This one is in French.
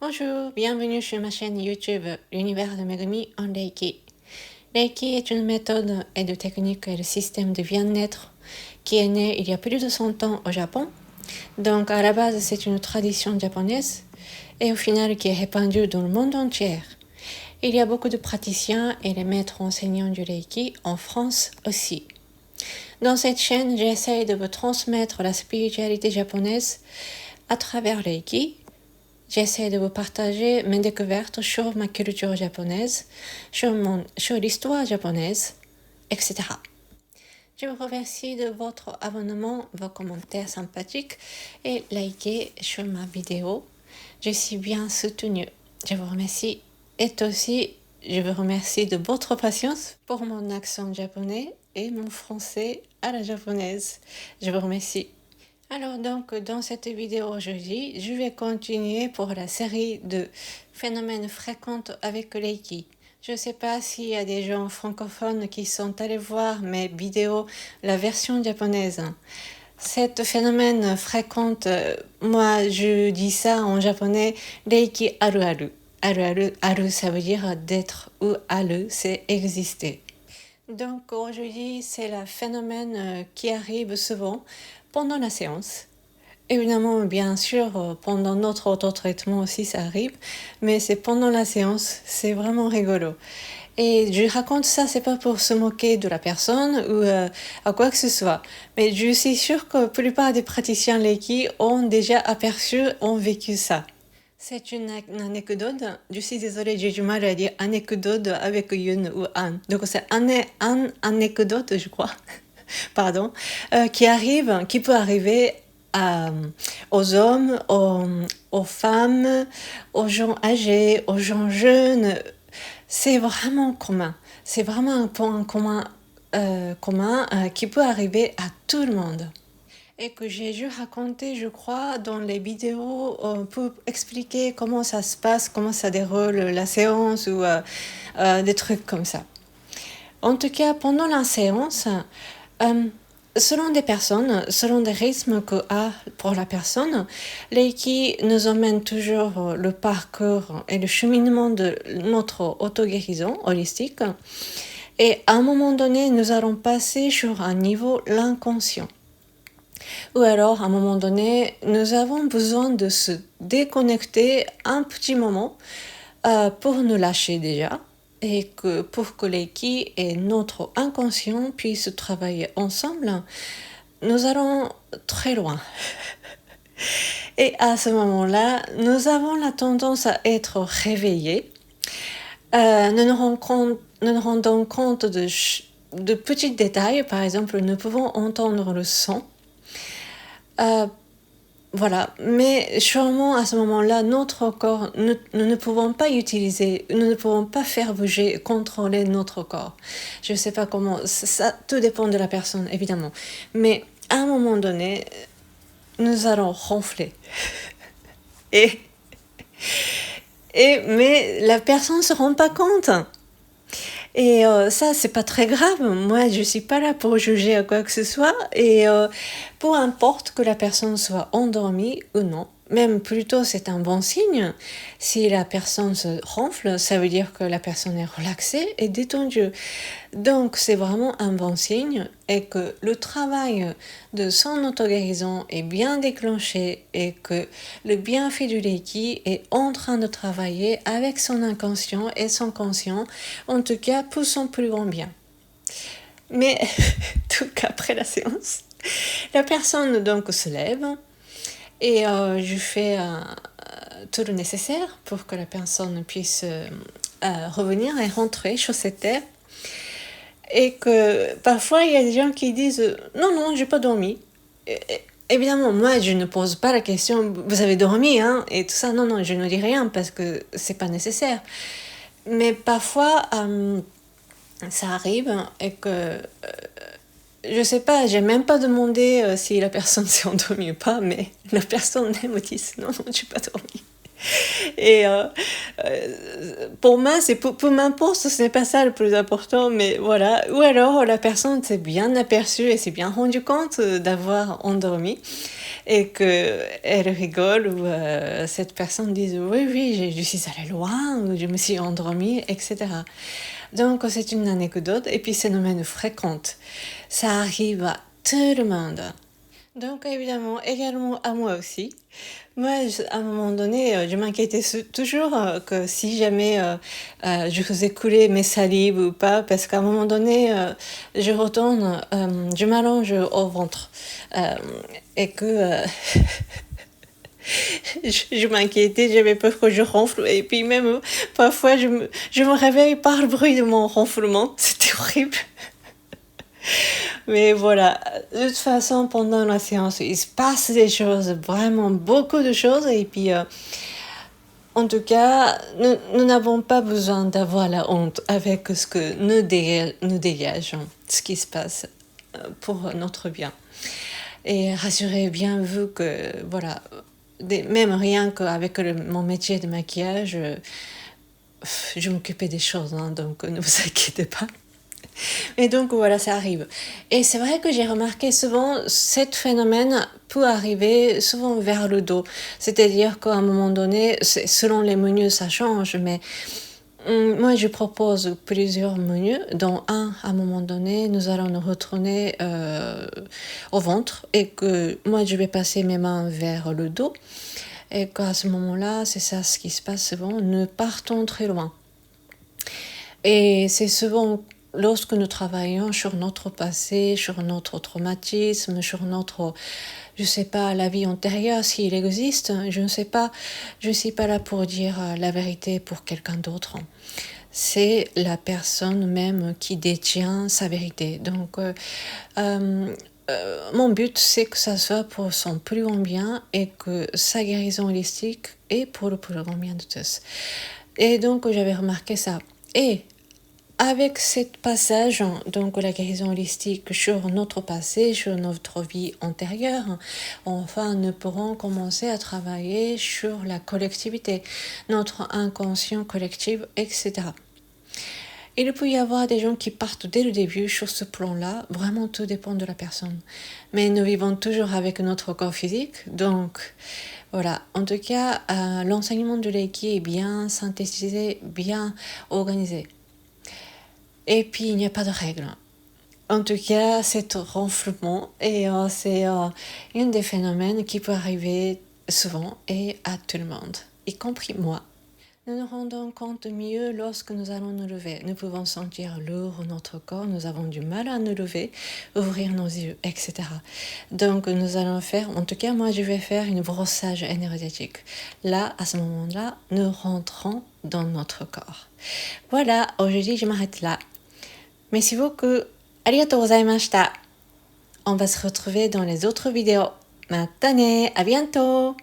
Bonjour, bienvenue sur ma chaîne YouTube L'univers de Megumi en Reiki. Reiki est une méthode et de technique et de système de bien-être qui est né il y a plus de 100 ans au Japon. Donc à la base c'est une tradition japonaise et au final qui est répandue dans le monde entier. Il y a beaucoup de praticiens et les maîtres enseignants du Reiki en France aussi. Dans cette chaîne, j'essaie de vous transmettre la spiritualité japonaise à travers Reiki. J'essaie de vous partager mes découvertes sur ma culture japonaise, sur l'histoire japonaise, etc. Je vous remercie de votre abonnement, vos commentaires sympathiques et likez sur ma vidéo. Je suis bien soutenue. Je vous remercie. Et aussi, je vous remercie de votre patience pour mon accent japonais et mon français à la japonaise. Je vous remercie. Alors donc, dans cette vidéo aujourd'hui, je vais continuer pour la série de phénomènes fréquents avec Reiki. Je ne sais pas s'il y a des gens francophones qui sont allés voir mes vidéos, la version japonaise. Cet phénomène fréquent, moi je dis ça en japonais, Reiki aru aru. Aru aru, aru ça veut dire d'être ou aru, c'est exister. Donc aujourd'hui, c'est le phénomène qui arrive souvent pendant la séance. Évidemment, bien sûr, pendant notre auto-traitement aussi, ça arrive, mais c'est pendant la séance, c'est vraiment rigolo. Et je raconte ça, c'est pas pour se moquer de la personne ou à quoi que ce soit, mais je suis sûre que la plupart des praticiens Reiki ont déjà aperçu, ont vécu ça. C'est une anecdote. Je suis désolée, j'ai du mal à dire anecdote avec une ou un. Donc c'est un anecdote, je crois, pardon, qui peut arriver aux hommes, aux femmes, aux gens âgés, aux gens jeunes. C'est vraiment commun. C'est vraiment un point commun qui peut arriver à tout le monde. Et que j'ai dû raconter, je crois, dans les vidéos pour expliquer comment ça se passe, comment ça déroule la séance ou des trucs comme ça. En tout cas, pendant la séance, selon des personnes, selon des rythmes que a pour la personne, Reiki nous emmène toujours le parcours et le cheminement de notre auto-guérison holistique. Et à un moment donné, nous allons passer sur un niveau l'inconscient. Ou alors, à un moment donné, nous avons besoin de se déconnecter un petit moment pour nous lâcher déjà et que pour que Reiki et notre inconscient puissent travailler ensemble, nous allons très loin. Et à ce moment-là, nous avons la tendance à être réveillés. Nous nous rendons compte de petits détails. Par exemple, nous pouvons entendre le son. Voilà, mais sûrement à ce moment-là, notre corps, nous ne pouvons pas utiliser, nous ne pouvons pas faire bouger, contrôler notre corps. Je ne sais pas comment, ça tout dépend de la personne, évidemment. Mais à un moment donné, nous allons ronfler. Mais la personne ne se rend pas compte. Et ça, c'est pas très grave. Moi, je suis pas là pour juger à quoi que ce soit. Et peu importe que la personne soit endormie ou non, même plutôt c'est un bon signe. Si la personne se ronfle, ça veut dire que la personne est relaxée et détendue. Donc c'est vraiment un bon signe et que le travail de son auto-guérison est bien déclenché et que le bienfait du Reiki est en train de travailler avec son inconscient et son conscient, en tout cas pour son plus grand bien. Mais tout qu'après la séance, la personne donc se lève et je fais tout le nécessaire pour que la personne puisse revenir et rentrer sur cette terre. Et que parfois il y a des gens qui disent non, j'ai pas dormi. Évidemment, moi je ne pose pas la question vous avez dormi hein et tout ça. Non, je ne dis rien parce que c'est pas nécessaire. Mais parfois ça arrive et que je sais pas, j'ai même pas demandé si la personne s'est endormie ou pas, mais la personne me dit non, j'ai pas dormi. Et pour moi, c'est pour m'importe, ce n'est pas ça le plus important, mais voilà. Ou alors la personne s'est bien aperçue et s'est bien rendu compte d'avoir endormi. et qu'elle rigole ou cette personne dise oui, oui, je suis allée loin, ou je me suis endormie, etc. Donc c'est une anecdote et puis phénomène fréquent. Ça arrive à tout le monde. Donc évidemment, également à moi aussi. Moi, à un moment donné, je m'inquiétais toujours que si jamais je faisais couler mes salives ou pas, parce qu'à un moment donné, je retourne, je m'allonge au ventre et que je m'inquiétais, j'avais peur que je ronfle et puis même parfois je me réveille par le bruit de mon ronflement, c'était horrible. Mais voilà, de toute façon, pendant la séance, il se passe des choses, vraiment beaucoup de choses. Et puis, en tout cas, nous n'avons pas besoin d'avoir la honte avec ce que nous dégageons, ce qui se passe pour notre bien. Et rassurez bien vous que, voilà, même rien qu'avec mon métier de maquillage, je m'occupais des choses, hein, donc ne vous inquiétez pas. Et donc voilà, ça arrive. Et c'est vrai que j'ai remarqué souvent, ce phénomène peut arriver souvent vers le dos. C'est-à-dire qu'à un moment donné, selon les menus, ça change, mais moi je propose plusieurs menus, dont à un moment donné, nous allons nous retourner au ventre et que moi je vais passer mes mains vers le dos. Et qu'à ce moment-là, c'est ça ce qui se passe souvent, nous partons très loin. Et c'est souvent lorsque nous travaillons sur notre passé, sur notre traumatisme, sur notre, je ne sais pas, la vie antérieure, s'il existe, je ne sais pas, je ne suis pas là pour dire la vérité pour quelqu'un d'autre. C'est la personne même qui détient sa vérité. Donc, mon but, c'est que ça soit pour son plus grand bien et que sa guérison holistique est pour le plus grand bien de tous. Et donc, j'avais remarqué ça. Et avec ce passage, donc la guérison holistique sur notre passé, sur notre vie antérieure, enfin nous pourrons commencer à travailler sur la collectivité, notre inconscient collectif, etc. Il peut y avoir des gens qui partent dès le début sur ce plan-là, vraiment tout dépend de la personne. Mais nous vivons toujours avec notre corps physique, donc voilà. En tout cas, l'enseignement de Reiki est bien synthétisé, bien organisé. Et puis, il n'y a pas de règle. En tout cas, c'est renflement et c'est un des phénomènes qui peut arriver souvent et à tout le monde, y compris moi. Nous nous rendons compte mieux lorsque nous allons nous lever. Nous pouvons sentir lourd notre corps, nous avons du mal à nous lever, ouvrir nos yeux, etc. Donc nous allons faire, en tout cas moi je vais faire un brossage énergétique. Là, à ce moment-là, nous rentrons dans notre corps. Voilà, aujourd'hui je m'arrête là. Merci beaucoup. ありがとうございました。On va se retrouver dans les autres vidéos. またね。À bientôt.